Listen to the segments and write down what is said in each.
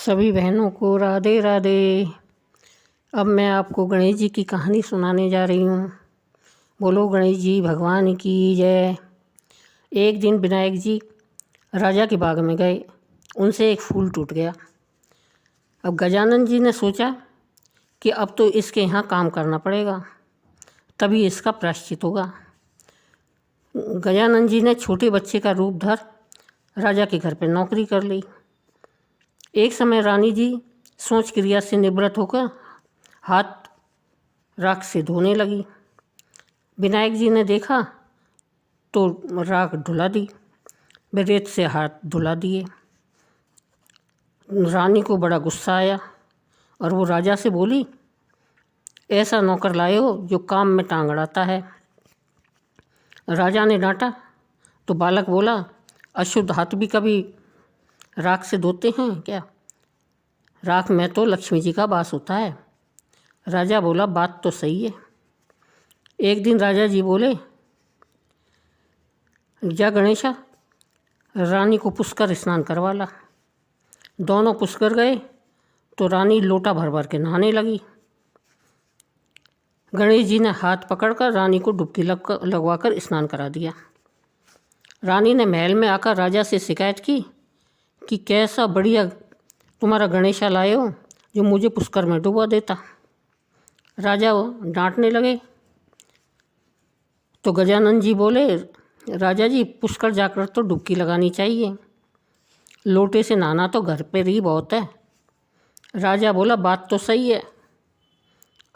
सभी बहनों को राधे राधे। अब मैं आपको गणेश जी की कहानी सुनाने जा रही हूँ। बोलो गणेश जी भगवान की जय। एक दिन विनायक जी राजा के बाग में गए। उनसे एक फूल टूट गया। अब गजानन जी ने सोचा कि अब तो इसके यहाँ काम करना पड़ेगा, तभी इसका प्रायश्चित होगा। गजानन जी ने छोटे बच्चे का रूप धर राजा के घर पर नौकरी कर ली। एक समय रानी जी सोच क्रिया से निवृत्त होकर हाथ राख से धोने लगी। विनायक जी ने देखा तो राख धुला दी, वे रेत से हाथ धुला दिए। रानी को बड़ा गुस्सा आया और वो राजा से बोली, ऐसा नौकर लाए हो जो काम में टांग अड़ाता है। राजा ने डांटा तो बालक बोला, अशुद्ध हाथ भी कभी राख से धोते हैं क्या? राख में तो लक्ष्मी जी का वास होता है। राजा बोला, बात तो सही है। एक दिन राजा जी बोले, जा गणेशा रानी को पुष्कर स्नान करवा ला। दोनों पुष्कर गए तो रानी लोटा भर भर के नहाने लगी। गणेश जी ने हाथ पकड़कर रानी को डुबकी लगवाकर स्नान करा दिया। रानी ने महल में आकर राजा से शिकायत की कि कैसा बढ़िया तुम्हारा गणेशा लाए हो जो मुझे पुष्कर में डुबा देता। राजा डांटने लगे तो गजानन जी बोले, राजा जी पुष्कर जाकर तो डुबकी लगानी चाहिए, लोटे से नहाना तो घर पर ही बहुत है। राजा बोला, बात तो सही है।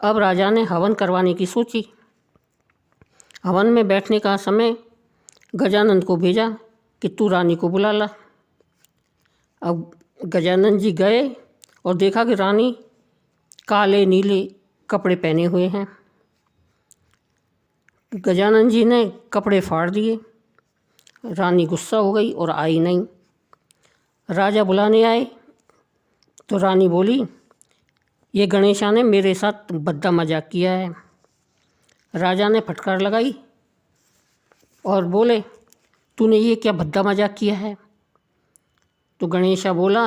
अब राजा ने हवन करवाने की सोची। हवन में बैठने का समय गजानन को भेजा कि तू रानी को बुला ला। अब गजानन जी गए और देखा कि रानी काले नीले कपड़े पहने हुए हैं। गजानन जी ने कपड़े फाड़ दिए। रानी गुस्सा हो गई और आई नहीं। राजा बुलाने आए तो रानी बोली, ये गणेशा ने मेरे साथ भद्दा मजाक किया है। राजा ने फटकार लगाई और बोले, तूने ये क्या भद्दा मजाक किया है? तो गणेशा बोला,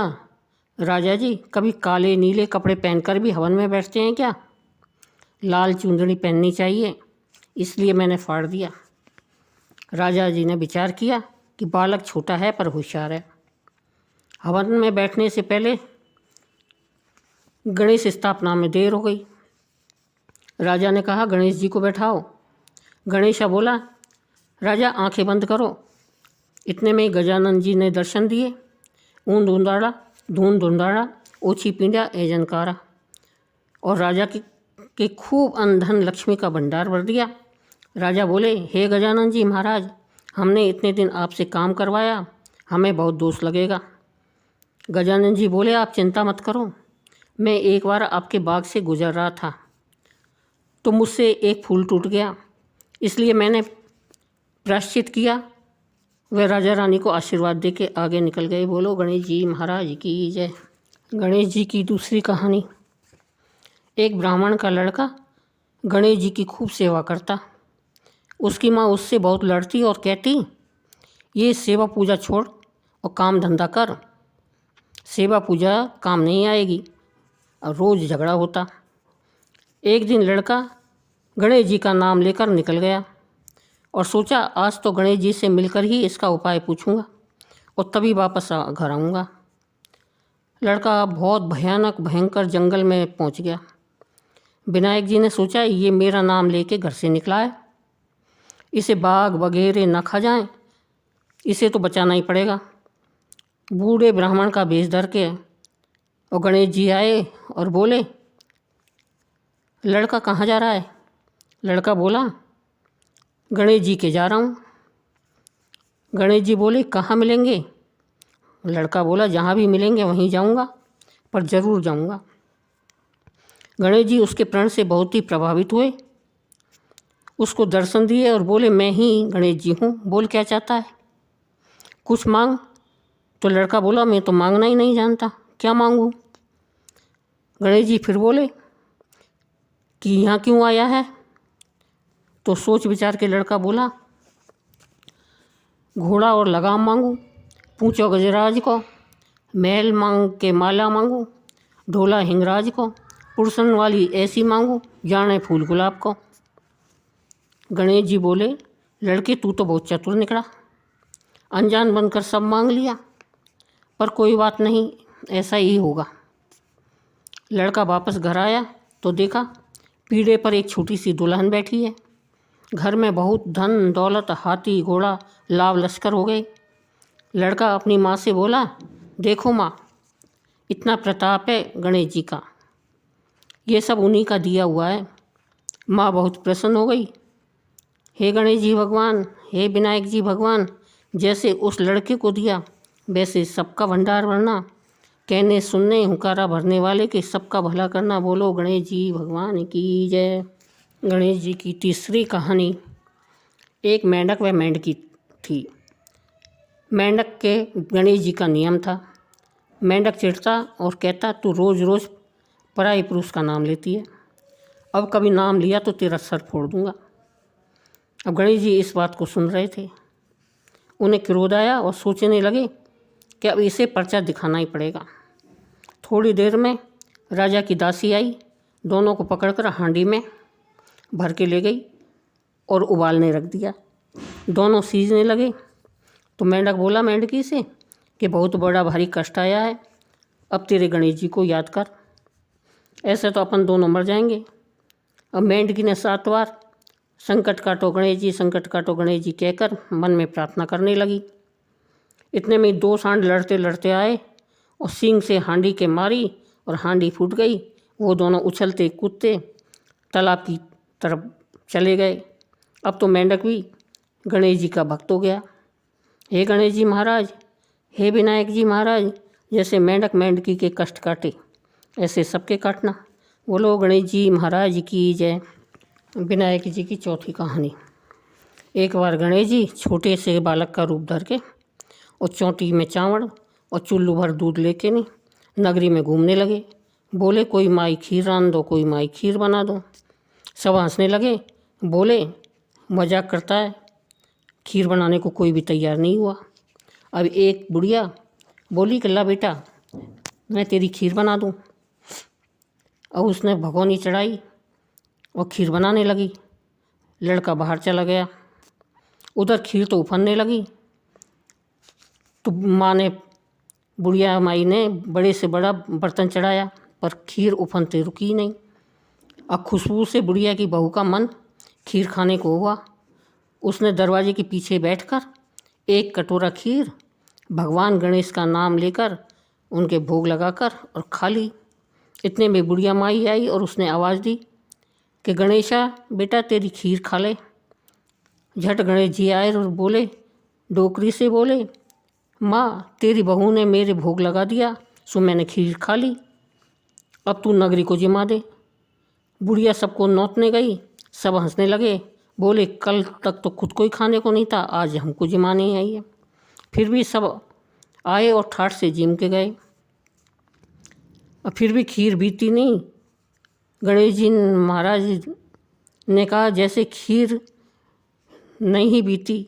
राजा जी कभी काले नीले कपड़े पहनकर भी हवन में बैठते हैं क्या? लाल चुंदड़ी पहननी चाहिए, इसलिए मैंने फाड़ दिया। राजा जी ने विचार किया कि बालक छोटा है पर होशियार है। हवन में बैठने से पहले गणेश स्थापना में देर हो गई। राजा ने कहा, गणेश जी को बैठाओ। गणेशा बोला, राजा आंखें बंद करो। इतने में गजानन जी ने दर्शन दिए। ऊंद ऊंदाड़ा धूंध धुंधाड़ा ओछी पींडा एजनकारा, और राजा के खूब अनधन लक्ष्मी का भंडार भर दिया। राजा बोले, हे गजानन जी महाराज, हमने इतने दिन आपसे काम करवाया, हमें बहुत दोष लगेगा। गजानन जी बोले, आप चिंता मत करो। मैं एक बार आपके बाग से गुजर रहा था तो मुझसे एक फूल टूट गया, इसलिए मैंने प्रायश्चित किया। वह राजा रानी को आशीर्वाद दे के आगे निकल गए। बोलो गणेश जी महाराज की जय। गणेश जी की दूसरी कहानी। एक ब्राह्मण का लड़का गणेश जी की खूब सेवा करता। उसकी माँ उससे बहुत लड़ती और कहती, ये सेवा पूजा छोड़ और काम धंधा कर, सेवा पूजा काम नहीं आएगी। और रोज़ झगड़ा होता। एक दिन लड़का गणेश जी का नाम लेकर निकल गया और सोचा, आज तो गणेश जी से मिलकर ही इसका उपाय पूछूंगा और तभी वापस घर आऊँगा। लड़का बहुत भयानक भयंकर जंगल में पहुँच गया। विनायक जी ने सोचा, ये मेरा नाम लेके घर से निकला है, इसे बाघ वगैरह न खा जाएं, इसे तो बचाना ही पड़ेगा। बूढ़े ब्राह्मण का भेष धर के और गणेश जी आए और बोले, लड़का कहाँ जा रहा है? लड़का बोला, गणेश जी के जा रहा हूँ। गणेश जी बोले, कहाँ मिलेंगे? लड़का बोला, जहाँ भी मिलेंगे वहीं जाऊँगा, पर ज़रूर जाऊँगा। गणेश जी उसके प्रण से बहुत ही प्रभावित हुए, उसको दर्शन दिए और बोले, मैं ही गणेश जी हूँ, बोल क्या चाहता है, कुछ मांग। तो लड़का बोला, मैं तो मांगना ही नहीं जानता, क्या मांगूँ? गणेश जी फिर बोले कि यहाँ क्यों आया है? तो सोच विचार के लड़का बोला, घोड़ा और लगाम मांगूँ, पूछो गजराज को, महल मांग के माला मांगू, ढोला हिंगराज को, पुरसन वाली ऐसी मांगू जाने फूल गुलाब को। गणेश जी बोले, लड़के तू तो बहुत चतुर निकला, अनजान बनकर सब मांग लिया, पर कोई बात नहीं, ऐसा ही होगा। लड़का वापस घर आया तो देखा पीढ़े पर एक छोटी सी दुल्हन बैठी है। घर में बहुत धन दौलत, हाथी घोड़ा लाव लश्कर हो गए। लड़का अपनी माँ से बोला, देखो माँ, इतना प्रताप है गणेश जी का, ये सब उन्हीं का दिया हुआ है। माँ बहुत प्रसन्न हो गई। हे गणेश जी भगवान, हे विनायक जी भगवान, जैसे उस लड़के को दिया वैसे सबका भंडार भरना, कहने सुनने हुंकारा भरने वाले के सबका भला करना। बोलो गणेश जी भगवान की जय। गणेश जी की तीसरी कहानी। एक मेंढक व मेंढकी थी। मेंढक के गणेश जी का नियम था। मेंढक चिढ़ता और कहता, तू रोज़ रोज़ पराये पुरुष का नाम लेती है, अब कभी नाम लिया तो तेरा सर फोड़ दूंगा। अब गणेश जी इस बात को सुन रहे थे। उन्हें क्रोध आया और सोचने लगे कि अब इसे पर्चा दिखाना ही पड़ेगा। थोड़ी देर में राजा की दासी आई, दोनों को पकड़कर हांडी में भर के ले गई और उबालने रख दिया। दोनों सीजने लगे तो मेंढक बोला मेंढकी से कि बहुत बड़ा भारी कष्ट आया है, अब तेरे गणेश जी को याद कर, ऐसे तो अपन दोनों मर जाएंगे। अब मेंढकी ने 7 बार संकट काटो गणेश जी, संकट काटो गणेश जी कहकर मन में प्रार्थना करने लगी। इतने में 2 सांड लड़ते लड़ते आए और सींग से हांडी के मारी और हांडी फूट गई। वो दोनों उछलते कूदते तालाब की तरफ चले गए। अब तो मेंढक भी गणेश जी का भक्त हो गया। हे गणेश जी महाराज, हे विनायक जी महाराज, जैसे मेंढक मेंढकी के कष्ट काटे ऐसे सबके काटना। बोलो गणेश जी महाराज की जय। विनायक जी की चौथी कहानी। एक बार गणेश जी छोटे से बालक का रूप धर के और चौंटी में चावड़ और चुल्लू भर दूध लेके नगरी में घूमने लगे। बोले, कोई माई खीर रान दो, कोई माई खीर बना दो। सब हंसने लगे, बोले मजाक करता है, खीर बनाने को कोई भी तैयार नहीं हुआ। अब एक बुढ़िया बोली कि ला बेटा, मैं तेरी खीर बना दूँ। अब उसने भगोनी चढ़ाई और खीर बनाने लगी। लड़का बाहर चला गया। उधर खीर तो उफनने लगी तो माँ ने, बुढ़िया माई ने बड़े से बड़ा बर्तन चढ़ाया, पर खीर उफनते रुकी नहीं। अब खुशबू से बुढ़िया की बहू का मन खीर खाने को हुआ। उसने दरवाजे के पीछे बैठकर एक कटोरा खीर भगवान गणेश का नाम लेकर उनके भोग लगाकर और खा ली। इतने में बुढ़िया माई आई और उसने आवाज़ दी कि गणेशा बेटा, तेरी खीर खा ले। झट गणेश जी आए और बोले, डोकरी से बोले, माँ तेरी बहू ने मेरे भोग लगा दिया, सो मैंने खीर खा ली, अब तू नगरी को जिमा दे। बुढ़िया सबको नौतने गई। सब हंसने लगे, बोले कल तक तो खुद को ही खाने को नहीं था, आज हमको जिमाने आई है। फिर भी सब आए और ठाठ से जिम के गए। और फिर भी खीर बीती नहीं। गणेश जी महाराज ने कहा, जैसे खीर नहीं बीती,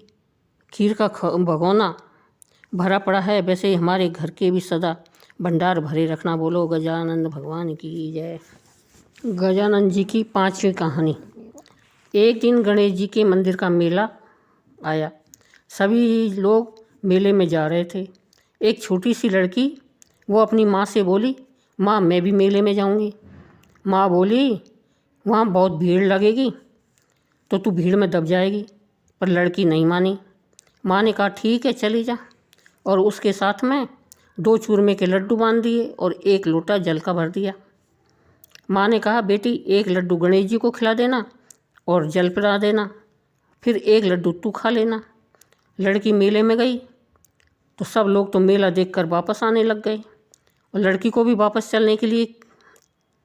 खीर का भगोना भरा पड़ा है, वैसे ही हमारे घर के भी सदा भंडार भरे रखना। बोलो गजानंद भगवान की जय। गजानंद जी की 5वीं कहानी। एक दिन गणेश जी के मंदिर का मेला आया। सभी लोग मेले में जा रहे थे। एक छोटी सी लड़की वो अपनी माँ से बोली, माँ मैं भी मेले में जाऊँगी। माँ बोली, वहाँ बहुत भीड़ लगेगी तो तू भीड़ में दब जाएगी। पर लड़की नहीं मानी। माँ ने कहा ठीक है चली जा, और उसके साथ में 2 चूरमे के लड्डू बांध दिए और 1 लोटा जल का भर दिया। माँ ने कहा, बेटी 1 लड्डू गणेश जी को खिला देना और जल पिला देना, फिर 1 लड्डू तू खा लेना। लड़की मेले में गई तो सब लोग तो मेला देखकर वापस आने लग गए और लड़की को भी वापस चलने के लिए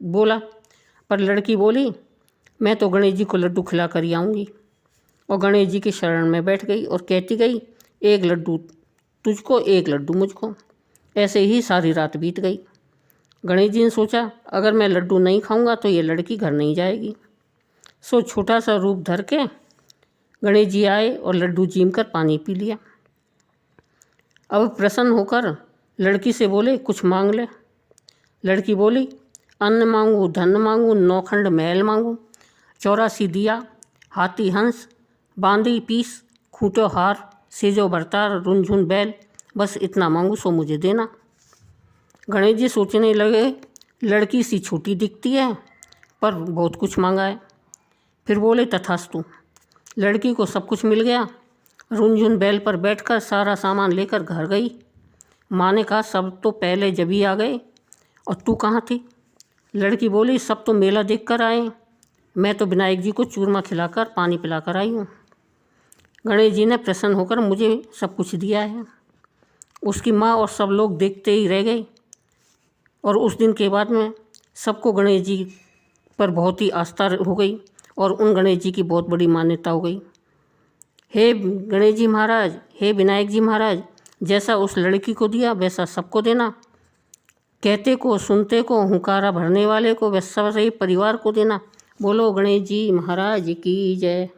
बोला, पर लड़की बोली, मैं तो गणेश जी को लड्डू खिला कर ही आऊँगी। और गणेश जी की शरण में बैठ गई और कहती गई, 1 लड्डू तुझको, 1 लड्डू मुझको। ऐसे ही सारी रात बीत गई। गणेश जी ने सोचा, अगर मैं लड्डू नहीं खाऊंगा तो ये लड़की घर नहीं जाएगी। सो छोटा सा रूप धर के गणेश जी आए और लड्डू जीम कर पानी पी लिया। अब प्रसन्न होकर लड़की से बोले, कुछ मांग ले। लड़की बोली, अन्न मांगू, धन मांगू, 9 खंड महल मांगू, 84 दिया, हाथी हंस, बांदी पीस, खूंटो हार, सेजो बरतार, रुनझुन बैल, बस इतना मांगू सो मुझे देना। गणेश जी सोचने लगे, लड़की सी छोटी दिखती है पर बहुत कुछ मांगा है। फिर बोले, तथास्तु। लड़की को सब कुछ मिल गया। रुनझुन बैल पर बैठकर सारा सामान लेकर घर गई। माँ ने कहा, सब तो पहले जब ही आ गए, और तू कहाँ थी? लड़की बोली, सब तो मेला देख कर आए, मैं तो विनायक जी को चूरमा खिलाकर पानी पिलाकर आई हूँ। गणेश जी ने प्रसन्न होकर मुझे सब कुछ दिया है। उसकी माँ और सब लोग देखते ही रह गए, और उस दिन के बाद में सबको गणेश जी पर बहुत ही आस्था हो गई, और उन गणेश जी की बहुत बड़ी मान्यता हो गई। हे गणेश जी महाराज, हे विनायक जी महाराज, जैसा उस लड़की को दिया वैसा सबको देना। कहते को, सुनते को, हुंकारा भरने वाले को, वह सारे परिवार को देना। बोलो गणेश जी महाराज की जय।